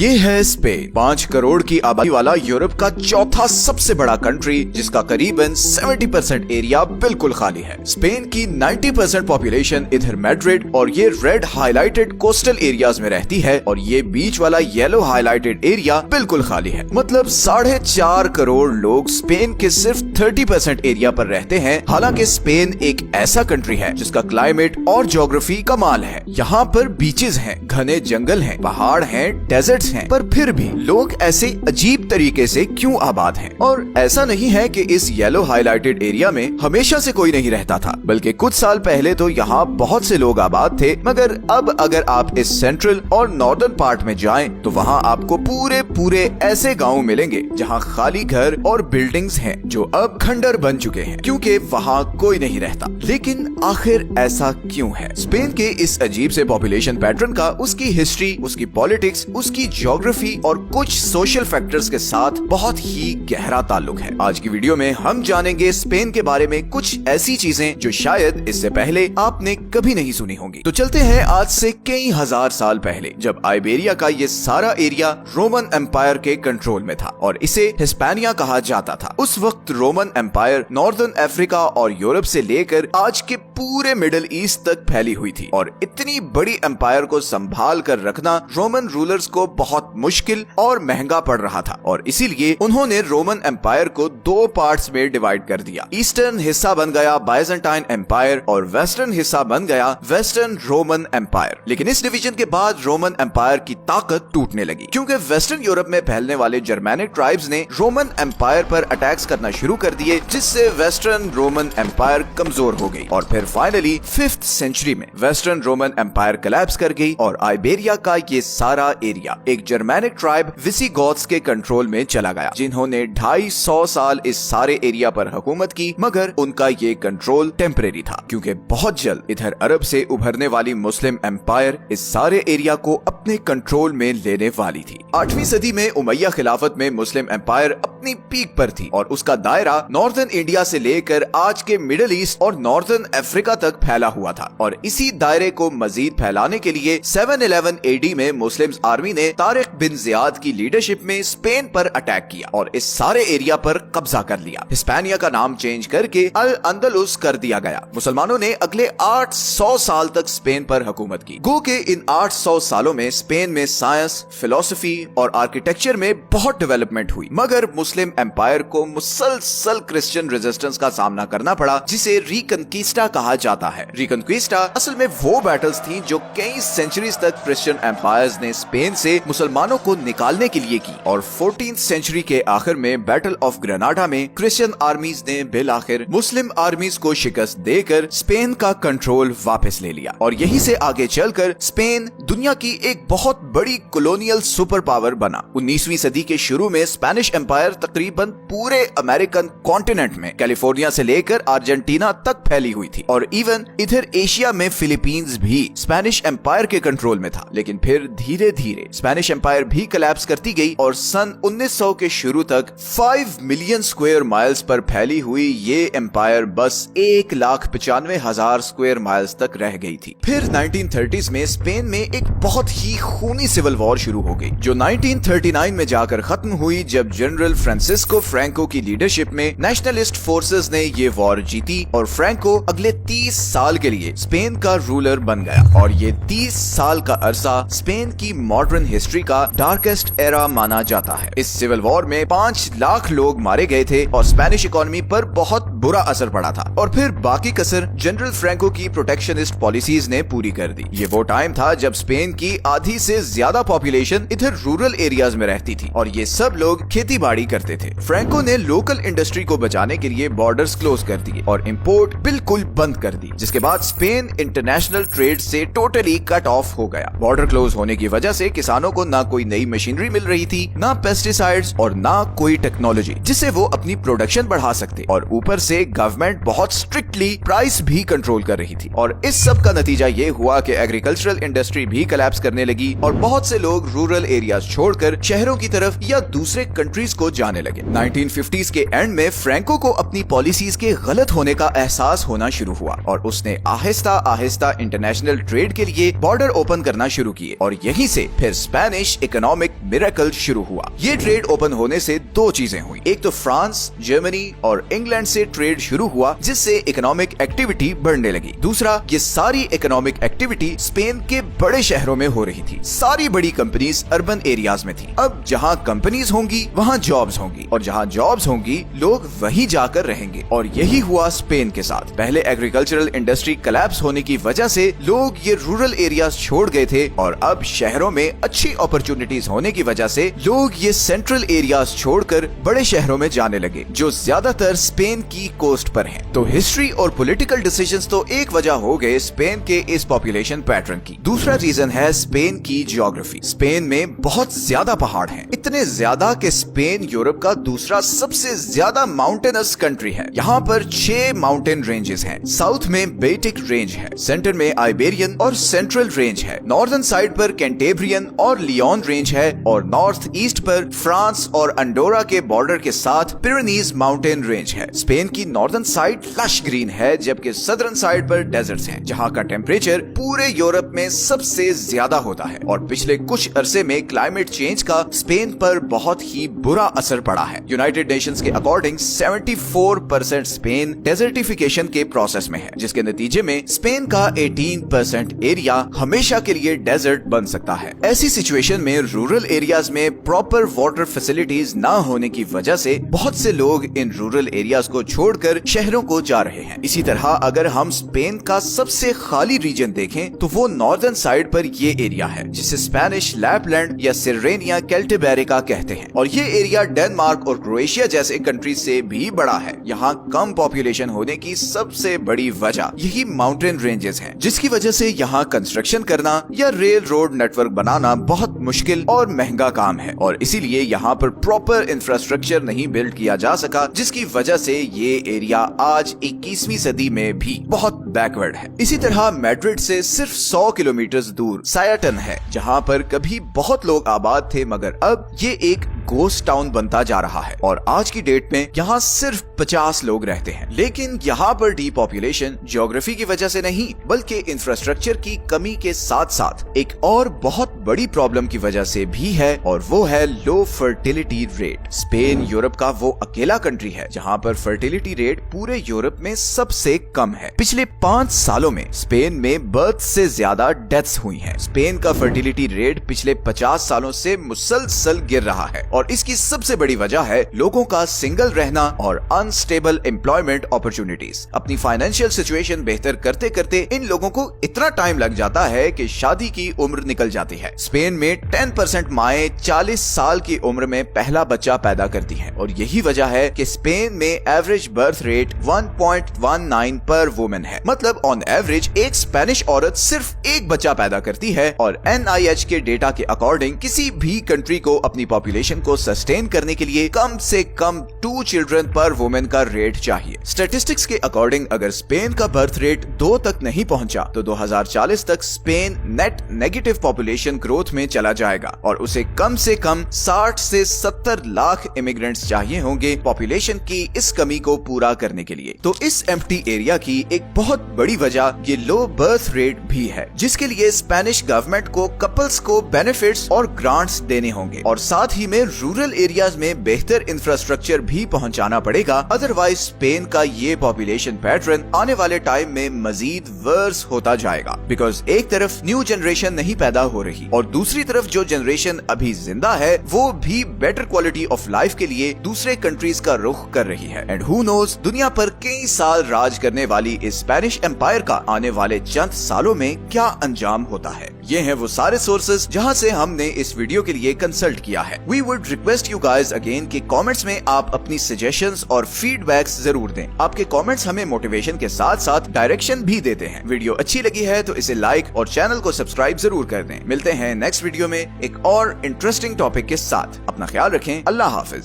ये है स्पेन, 5 करोड़ की आबादी वाला यूरोप का चौथा सबसे बड़ा कंट्री, जिसका करीबन 70% एरिया बिल्कुल खाली है। स्पेन की 90% पॉपुलेशन इधर मैड्रिड और ये रेड हाईलाइटेड कोस्टल एरियाज में रहती है, और ये बीच वाला येलो हाईलाइटेड एरिया बिल्कुल खाली है। मतलब 4.5 करोड़ लोग स्पेन के सिर्फ 30% एरिया पर रहते हैं। हालांकि स्पेन एक ऐसा कंट्री है जिसका क्लाइमेट और ज्योग्राफी कमाल है। यहाँ पर बीचेस हैं, घने जंगल हैं, पहाड़ हैं, डेजर्ट्स हैं, पर फिर भी लोग ऐसे अजीब तरीके से क्यों आबाद हैं? और ऐसा नहीं है कि इस येलो हाईलाइटेड एरिया में हमेशा से कोई नहीं रहता था, बल्कि कुछ साल पहले तो यहाँ बहुत से लोग आबाद थे। मगर अब अगर आप इस सेंट्रल और नॉर्दर्न पार्ट में जाएं, तो वहाँ आपको पूरे ऐसे गाँव मिलेंगे जहाँ खाली घर और बिल्डिंग्स हैं जो अब खंडर बन चुके हैं, क्योंकि वहाँ कोई नहीं रहता। लेकिन आखिर ऐसा क्यों है? स्पेन के इस अजीब से पॉपुलेशन पैटर्न का उसकी हिस्ट्री, उसकी पॉलिटिक्स, उसकी ज्योग्राफी और कुछ सोशल फैक्टर्स के साथ बहुत ही गहरा ताल्लुक है। आज की वीडियो में हम जानेंगे स्पेन के बारे में कुछ ऐसी चीजें जो शायद इससे पहले आपने कभी नहीं सुनी होंगी। तो चलते हैं आज से कई हजार साल पहले, जब आइबेरिया का ये सारा एरिया रोमन एम्पायर के कंट्रोल में था और इसे हिस्पैनिया कहा जाता था। उस वक्त रोमन एम्पायर नॉर्दर्न अफ्रीका और यूरोप से लेकर आज के पूरे मिडिल ईस्ट तक फैली हुई थी, और इतनी बड़ी एम्पायर को संभाल कर रखना रोमन रूलर्स को बहुत मुश्किल और महंगा पड़ रहा था, और इसीलिए उन्होंने रोमन एम्पायर को 2 पार्ट्स में डिवाइड कर दिया। ईस्टर्न हिस्सा बन गया बाइजेंटाइन एम्पायर और वेस्टर्न हिस्सा बन गया वेस्टर्न रोमन एम्पायर। लेकिन इस डिवीजन के बाद रोमन एम्पायर की ताकत टूटने लगी, क्योंकि वेस्टर्न यूरोप में फैलने वाले जर्मैनिक ट्राइब्स ने रोमन एम्पायर पर अटैक्स करना शुरू कर दिए, जिससे वेस्टर्न रोमन एम्पायर कमजोर हो गई। और फिर फाइनली 5th सेंचुरी में वेस्टर्न रोमन एम्पायर कोलैप्स कर गई और आइबेरिया का ये सारा एरिया एक जर्मैनिक ट्राइब विसिगॉथ्स के कंट्रोल में चला गया, जिन्होंने 250 साल इस सारे एरिया पर हुकूमत की। मगर उनका ये कंट्रोल टेम्परेरी था, क्योंकि बहुत जल्द इधर अरब से उभरने वाली मुस्लिम एम्पायर इस सारे एरिया को अपने कंट्रोल में लेने वाली थी। 8वीं सदी में उमैया खिलाफत में मुस्लिम एम्पायर अपनी पीक पर थी, और उसका दायरा नॉर्दर्न इंडिया से लेकर आज के मिडिल ईस्ट और नॉर्दर्न अफ्रीका तक फैला हुआ था। और इसी दायरे को मजीद फैलाने के लिए 711 AD में मुस्लिम आर्मी ने तारिक बिन जियाद की लीडरशिप में स्पेन पर अटैक किया और इस सारे एरिया पर कब्जा कर लिया। हिस्पैनिया का नाम चेंज करके अल अंदलुस कर दिया गया। मुसलमानों ने अगले 800 साल तक स्पेन पर हुकूमत की। गो के इन 800 सालों में स्पेन में साइंस, फिलोसफी और आर्किटेक्चर में बहुत डेवलपमेंट हुई, मगर मुस्लिम एम्पायर को मुसलसल क्रिश्चियन रेजिस्टेंस का सामना करना पड़ा, जिसे रिकनक्विस्टा कहा जाता है। रिकनक्विस्टा असल में वो बैटल्स थी जो कई सेंचुरीज तक क्रिश्चियन एम्पायर्स ने स्पेन से मुसलमानों को निकालने के लिए की, और 14th सेंचुरी के आखिर में बैटल ऑफ ग्रेनाडा में क्रिश्चियन आर्मीज ने बिल आखिर मुस्लिम आर्मीज को शिकस्त देकर स्पेन का कंट्रोल वापस ले लिया। और यहीं से आगे चलकर स्पेन दुनिया की एक बहुत बड़ी कॉलोनियल सुपर पावर बना। 19वीं सदी के शुरू में स्पेनिश एम्पायर तकरीबन पूरे अमेरिकन कॉन्टिनेंट में कैलिफोर्निया से लेकर अर्जेंटीना तक फैली हुई थी, और इवन इधर एशिया में फिलीपींस भी स्पेनिश एम्पायर के कंट्रोल में था। लेकिन फिर धीरे धीरे स्पेनिश एम्पायर भी कोलैप्स करती गई, और सन 1900 के शुरू तक 5 मिलियन स्क्वायर माइल्स पर फैली हुई ये एम्पायर बस 1,95,000 स्क्वायर माइल्स तक रह गई थी। फिर 1930s में स्पेन में एक बहुत ही खूनी सिविल वॉर शुरू हो गई, जो 1939 में जाकर खत्म हुई, जब जनरल फ्रांसिस्को फ्रैंको की लीडरशिप में नेशनलिस्ट फोर्सेस ने ये वॉर जीती, और फ्रैंको अगले 30 साल के लिए स्पेन का रूलर बन गया। और ये 30 साल का अरसा स्पेन की मॉडर्न हिस्ट्री का डार्केस्ट एरा माना जाता है। इस सिविल वॉर में 5 लाख लोग मारे गए थे, और स्पेनिश इकोनॉमी पर बहुत बुरा असर पड़ा था। और फिर बाकी कसर जनरल फ्रैंको की प्रोटेक्शनिस्ट पॉलिसीज ने पूरी कर दी। ये वो टाइम था जब स्पेन की आधी से ज्यादा पॉपुलेशन इधर रूरल एरियाज में रहती थी, और ये सब लोग खेती बाड़ी करते थे। फ्रैंको ने लोकल इंडस्ट्री को बचाने के लिए बॉर्डर्स क्लोज कर दिए और इंपोर्ट बिल्कुल बंद कर दी, जिसके बाद स्पेन इंटरनेशनल ट्रेड से टोटली कट ऑफ हो गया। बॉर्डर क्लोज होने की वजह से किसानों को ना कोई नई मशीनरी मिल रही थी, ना पेस्टिसाइड्स और ना कोई टेक्नोलॉजी जिससे वो अपनी प्रोडक्शन बढ़ा सकते, और ऊपर से गवर्नमेंट बहुत स्ट्रिक्टली प्राइस भी कंट्रोल कर रही थी। और इस सब का नतीजा ये हुआ कि एग्रीकल्चरल इंडस्ट्री भी कोलैप्स करने लगी, और बहुत से लोग रूरल एरियाज छोड़कर शहरों की तरफ या दूसरे कंट्रीज को जाने लगे। 1950s के एंड में फ्रैंको को अपनी पॉलिसीज के गलत होने का एहसास होना शुरू हुआ और उसने आहिस्ता आहिस्ता इंटरनेशनल ट्रेड के लिए बॉर्डर ओपन करना शुरू किए और यहीं से फिर स्पेनिश इकोनॉमिक मिरेकल शुरू हुआ। ये ट्रेड ओपन होने से दो चीजें हुई, एक तो फ्रांस, जर्मनी और इंग्लैंड से ट्रेड शुरू हुआ जिससे इकोनॉमिक एक्टिविटी बढ़ने लगी। दूसरा, ये सारी इकोनॉमिक एक्टिविटी स्पेन के बड़े शहरों में हो रही थी। सारी बड़ी कंपनीज अर्बन एरियाज में थी। अब जहाँ कंपनीज होंगी वहाँ जॉब्स होंगी और जहाँ जॉब्स होंगी लोग वहीं जाकर रहेंगे और यही हुआ स्पेन के साथ। पहले एग्रीकल्चरल इंडस्ट्री कोलैप्स होने की वजह से लोग ये रूरल एरियाज छोड़ गए थे और अब शहरों में अच्छी अपॉर्चुनिटीज होने की वजह से लोग ये सेंट्रल एरियाज छोड़कर बड़े शहरों में जाने लगे जो ज्यादातर स्पेन की कोस्ट पर हैं। तो हिस्ट्री और पॉलिटिकल डिसीजंस तो एक वजह हो गए स्पेन के इस पॉपुलेशन पैटर्न की। दूसरा रीजन है स्पेन की ज्योग्राफी। स्पेन में बहुत ज्यादा पहाड़ हैं, इतने ज्यादा कि स्पेन यूरोप का दूसरा सबसे ज्यादा माउंटेनस कंट्री है। यहाँ पर 6 माउंटेन रेंजेस हैं। साउथ में बेटिक रेंज है, सेंटर में आइबेरियन और सेंट्रल रेंज है, नॉर्दर्न साइड पर कैंटेब्रियन और लियोन रेंज है और नॉर्थ ईस्ट पर फ्रांस और अंडोरा के बॉर्डर के साथ पिरेनीज माउंटेन रेंज है। स्पेन की नॉर्दर्न साइड लश ग्रीन है जबकि सदर्न साइड पर डेजर्ट्स हैं जहाँ का टेम्परेचर पूरे यूरोप में सबसे ज्यादा होता है और पिछले कुछ अरसे में क्लाइमेट चेंज का स्पेन पर बहुत ही बुरा असर पड़ा है। यूनाइटेड नेशंस के अकॉर्डिंग 74% स्पेन डेजर्टिफिकेशन के प्रोसेस में है जिसके नतीजे में स्पेन का 18% एरिया हमेशा के लिए डेजर्ट बन सकता है। ऐसी सिचुएशन में रूरल एरियाज में प्रॉपर वाटर फैसिलिटीज ना होने की वजह से बहुत से लोग इन रूरल एरियाज को छोड़कर शहरों को जा रहे हैं। इसी तरह अगर हम स्पेन का सबसे खाली रीजन देखें तो वो नॉर्दर्न साइड पर ये एरिया है जिसे स्पेनिश लैपलैंड या सिरेनिया कैल्टेबेरिका कहते हैं और ये एरिया डेनमार्क और क्रोएशिया जैसे कंट्री से भी बड़ा है। यहाँ कम पॉपुलेशन होने की सबसे बड़ी वजह यही माउंटेन रेंजेस हैं जिसकी वजह से यहाँ कंस्ट्रक्शन करना या रेल रोड नेटवर्क बनाना बहुत मुश्किल और महंगा काम है और इसीलिए यहाँ पर प्रॉपर इंफ्रास्ट्रक्चर नहीं बिल्ड किया जा सका जिसकी वजह से ये एरिया आज 21वीं सदी में भी बहुत बैकवर्ड है। इसी तरह मैड्रिड से सिर्फ 100 किलोमीटर दूर सायाटन है जहाँ पर कभी बहुत लोग आबाद थे मगर अब ये एक गोस्ट टाउन बनता जा रहा है और आज की डेट में यहाँ सिर्फ 50 लोग रहते हैं। लेकिन यहाँ पर डीपॉपुलेशन ज्योग्राफी की वजह से नहीं बल्कि इंफ्रास्ट्रक्चर की कमी के साथ साथ एक और बहुत बड़ी प्रॉब्लम की वजह से भी है और वो है लो फर्टिलिटी रेट। स्पेन यूरोप का वो अकेला कंट्री है जहाँ पर फर्टिलिटी रेट पूरे यूरोप में सबसे कम है। पिछले 5 सालों में स्पेन में बर्थ से ज्यादा डेथ्स हुई हैं। स्पेन का फर्टिलिटी रेट पिछले 50 सालों से मुसलसल गिर रहा है और इसकी सबसे बड़ी वजह है लोगों का सिंगल रहना और अनस्टेबल एम्प्लॉयमेंट अपॉर्चुनिटीज। अपनी फाइनेंशियल सिचुएशन बेहतर करते करते इन लोगों को इतना टाइम लग जाता है कि शादी की उम्र निकल जाती है। स्पेन में 10% माएँ 40 साल की उम्र में पहला बच्चा पैदा करती हैं और यही वजह है कि स्पेन में एवरेज बर्थ रेट 1.19 पर वुमेन है। मतलब ऑन एवरेज एक स्पेनिश औरत सिर्फ एक बच्चा पैदा करती है और NIH के डेटा के अकॉर्डिंग किसी भी कंट्री को अपनी पॉपुलेशन को सस्टेन करने के लिए कम से कम 2 चिल्ड्रन पर वुमेन का रेट चाहिए। स्टैटिस्टिक्स के अकॉर्डिंग अगर स्पेन का बर्थ रेट 2 तक नहीं पहुंचा तो 2040 तक Spain net negative population growth में चला जाएगा और उसे कम से कम 60 से 70 लाख इमिग्रेंट्स चाहिए होंगे पॉपुलेशन की इस कमी को पूरा करने के लिए। तो इस एम्प्टी एरिया की एक बहुत बड़ी वजह ये लो बर्थ रेट भी है जिसके लिए स्पेनिश गवर्नमेंट को कपल्स को बेनिफिट्स और ग्रांट्स देने होंगे और साथ ही में रूरल एरियाज में बेहतर इंफ्रास्ट्रक्चर भी पहुंचाना पड़ेगा। अदरवाइज स्पेन का ये पॉपुलेशन पैटर्न आने वाले टाइम में मजीद वर्स होता जाएगा बिकॉज एक तरफ न्यू जनरेशन नहीं पैदा हो रही और दूसरी तरफ जो जनरेशन अभी जिंदा है वो भी बेटर क्वालिटी ऑफ लाइफ के लिए दूसरे कंट्रीज का रुख कर रही है। एंड हु नोज दुनिया पर कई साल राज करने वाली इस स्पेनिश एम्पायर का आने वाले चंद सालों में क्या अंजाम होता है। ये हैं वो सारे सोर्सेज जहां से हमने इस वीडियो के लिए कंसल्ट किया है। We would request you guys again कि कमेंट्स में आप अपनी सजेशंस और फीडबैक्स जरूर दें। आपके कमेंट्स हमें मोटिवेशन के साथ साथ डायरेक्शन भी देते हैं। वीडियो अच्छी लगी है तो इसे लाइक और चैनल को सब्सक्राइब जरूर कर दें। मिलते हैं नेक्स्ट वीडियो में एक और इंटरेस्टिंग टॉपिक के साथ। अपना ख्याल रखें। अल्लाह हाफिज।